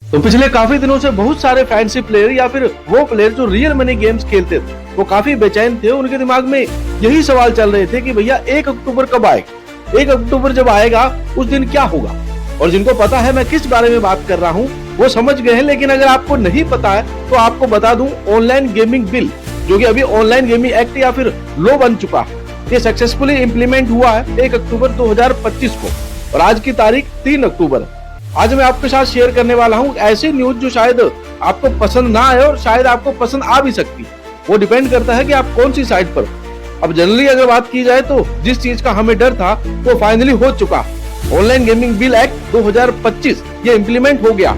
तो पिछले काफी दिनों से बहुत सारे फैंसी प्लेयर या फिर वो प्लेयर जो रियल मनी गेम्स खेलते थे वो काफी बेचैन थे। उनके दिमाग में यही सवाल चल रहे थे कि भैया 1 अक्टूबर कब आएगा, 1 अक्टूबर जब आएगा उस दिन क्या होगा। और जिनको पता है मैं किस बारे में बात कर रहा हूँ वो समझ गए हैं, लेकिन अगर आपको नहीं पता है तो आपको बता दूं, ऑनलाइन गेमिंग बिल जो कि अभी ऑनलाइन गेमिंग एक्ट या फिर लॉ बन चुका है, ये सक्सेसफुली इम्प्लीमेंट हुआ है 1 अक्टूबर 2025 को और आज की तारीख 3 अक्टूबर है। आज मैं आपके साथ शेयर करने वाला हूँ ऐसी न्यूज जो शायद आपको पसंद ना आए और शायद आपको पसंद आ भी सकती है। वो डिपेंड करता है कि आप कौन सी साइड पर। अब जनरली अगर बात की जाए तो जिस चीज का हमें डर था वो फाइनली हो चुका। ऑनलाइन गेमिंग बिल एक्ट 2025 ये इम्प्लीमेंट हो गया,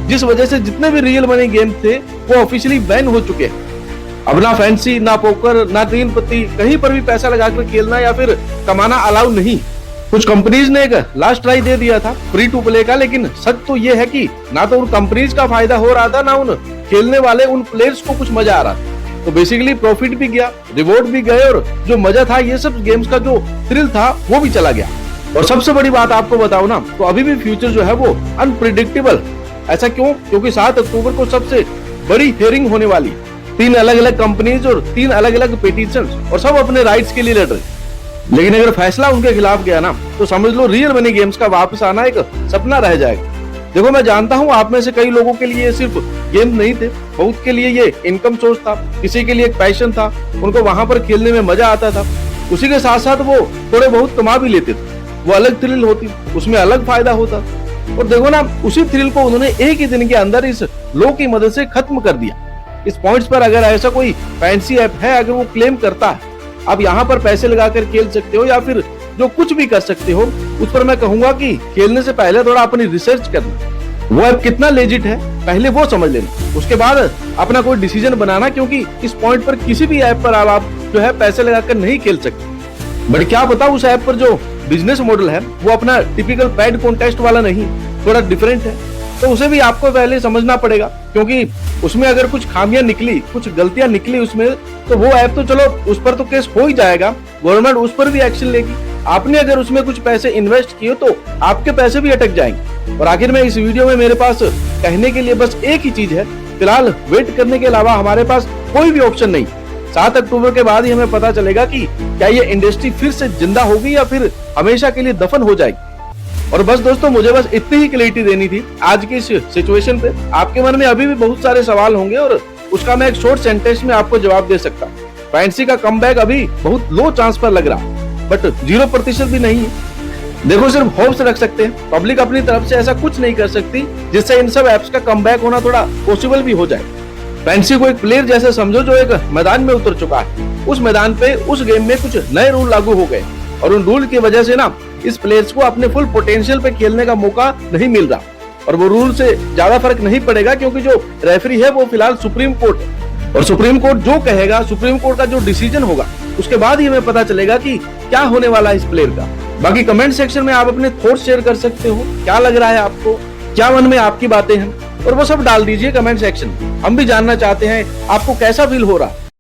जिस वजह से जितने भी रियल मनी गेम थे वो ऑफिशियली बैन हो चुके हैं। अब ना फैंसी, ना पोकर, ना तीन पत्ती, कहीं पर भी पैसा लगाकर खेलना या फिर कमाना अलाउ नहीं। कुछ कंपनीज ने एक लास्ट ट्राई दे दिया था फ्री टू प्ले का, लेकिन सच तो ये है कि ना तो उन कंपनीज का फायदा हो रहा था, ना उन खेलने वाले उन प्लेयर्स को कुछ मजा आ रहा था। तो बेसिकली प्रॉफिट भी गया, रिवॉर्ड भी गए और जो मजा था ये सब गेम्स का जो थ्रिल था वो भी चला गया। और सबसे बड़ी बात आपको बताऊं ना तो अभी भी फ्यूचर जो है वो अनप्रिडिक्टेबल। ऐसा क्यों? क्योंकि 7 अक्टूबर को सबसे बड़ी हियरिंग होने वाली है। 3 अलग अलग कंपनीज और 3 अलग अलग पिटीशन और सब अपने राइट्स के लिए लड़ रहे। लेकिन अगर फैसला उनके खिलाफ गया ना तो समझ लो रियल मनी गेम्स का वापस आना एक सपना रह जाएगा। देखो मैं जानता हूँ आप में से कई लोगों के लिए सिर्फ गेम नहीं थे, बहुत के लिए ये इनकम सोर्स था, किसी के लिए एक पैशन था, उनको वहां पर खेलने में मजा आता था। उसी के साथ साथ वो थोड़े बहुत कमा भी लेते थे, वो अलग थ्रिल होती, उसमें अलग फायदा होता। और देखो ना उसी थ्रिल को उन्होंने एक ही दिन के अंदर इस लॉ की मदद से खत्म कर दिया। इस पॉइंट्स पर अगर ऐसा कोई फैंसी ऐप है, अगर वो क्लेम करता है आप यहाँ पर पैसे लगाकर खेल सकते हो या फिर जो कुछ भी कर सकते हो, उस पर मैं कहूंगा कि खेलने से पहले थोड़ा अपनी रिसर्च करना, वो ऐप कितना लेजिट है पहले वो समझ लेना, उसके बाद अपना कोई डिसीजन बनाना। क्योंकि इस पॉइंट पर किसी भी ऐप पर आप जो है पैसे लगाकर नहीं खेल सकते। बट क्या पता उस ऐप पर जो बिजनेस मॉडल है वो अपना टिपिकल पेड कॉन्टेस्ट वाला नहीं, थोड़ा डिफरेंट है। तो उसे भी आपको पहले समझना पड़ेगा, क्योंकि उसमें अगर कुछ खामियां निकली, कुछ गलतियां निकली उसमें, तो वो ऐप तो चलो उस पर तो केस हो ही जाएगा, गवर्नमेंट उस पर भी एक्शन लेगी। आपने अगर उसमें कुछ पैसे इन्वेस्ट किए तो आपके पैसे भी अटक जाएंगे। और आखिर में इस वीडियो में मेरे पास कहने के लिए बस एक ही चीज है, फिलहाल वेट करने के अलावा हमारे पास कोई भी ऑप्शन नहीं। 7 अक्टूबर के बाद ही हमें पता चलेगा कि क्या ये इंडस्ट्री फिर से जिंदा होगी या फिर हमेशा के लिए दफन हो जाएगी। और बस दोस्तों मुझे बस इतनी ही क्लैरिटी देनी थी आज की इस सिचुएशन पे। आपके मन में अभी भी बहुत सारे सवाल होंगे और उसका मैं एक शॉर्ट सेंटेंस में आपको जवाब दे सकता हूँ। फैंसी का कमबैक अभी बहुत लो चांस पर लग रहा, बट 0% भी नहीं है। देखो सिर्फ होप्स रख सकते हैं, पब्लिक अपनी तरफ से ऐसा कुछ नहीं कर सकती जिससे इन सब एप्स का कमबैक होना थोड़ा पॉसिबल भी हो जाए। फैंसी को एक प्लेयर जैसे समझो जो एक मैदान में उतर चुका है, उस मैदान पे उस गेम में कुछ नए रूल लागू हो गए और उन रूल की वजह से ना इस प्लेयर्स को अपने फुल पोटेंशियल पे खेलने का मौका नहीं मिल रहा। और वो रूल से ज्यादा फर्क नहीं पड़ेगा, क्योंकि जो रेफरी है वो फिलहाल सुप्रीम कोर्ट है और सुप्रीम कोर्ट जो कहेगा, सुप्रीम कोर्ट का जो डिसीजन होगा उसके बाद ही हमें पता चलेगा कि क्या होने वाला है इस प्लेयर का। बाकी कमेंट सेक्शन में आप अपने थॉट्स शेयर कर सकते हो, क्या लग रहा है आपको, क्या मन में आपकी बातें हैं, और वो सब डाल दीजिए कमेंट सेक्शन में। हम भी जानना चाहते हैं आपको कैसा फील हो रहा है।